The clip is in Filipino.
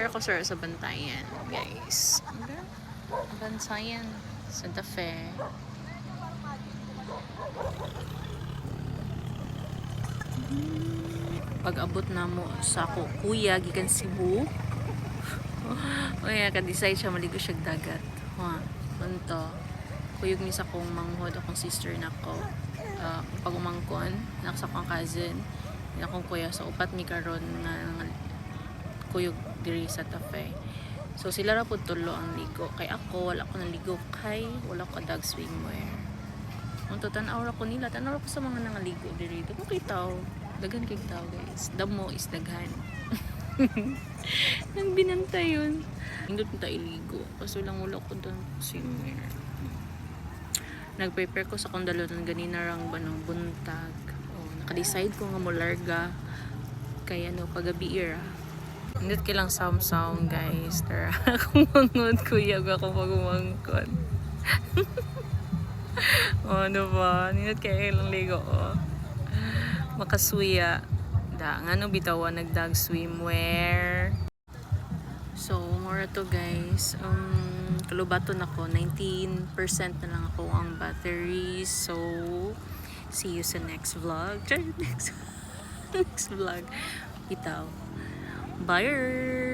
Meron ko sir sa Bantayan, guys. Bantayan, Santa Fe. Pag-abot na mo sa kuya gikan Cebu. Oya ka-decide siya maligo siya dagat. Ha, unto. Kuyog mi sa kong manghod akong sister nako. Pag-umangkon, naksa kong cousin, akong kuya sa upat mi karon nga kuyog diri sa Tafe. So sila ra pud tulo ang ligo. Kay ako wala ko naligo kay wala ko dag swimwear. Unto tan-aw ra ko nila, tan-aw ra ko sa mga nangaligo diri. Dako kay tao. Daghan kay tao guys. Damo is daghan. Nang binantay yun. Hindot na tayo iligo. Kaso lang wala ko doon swimwear. Nag-prepare ko sa kong dalon ganina rang banong buntag. Naka-decide ko nga mo larga. Kaya pagabi ira. Hindot kailang sound guys. Tara, akong mangod kuya ako pag-umangkon. Ano ba? Hindot kailang ligo ko. Makasuya. Nga bitawan nagdag swimwear. So, more to guys. Kalubaton ako. 19% na lang ako ang battery. So, see you sa next vlog. next vlog. Bitaw. Bye!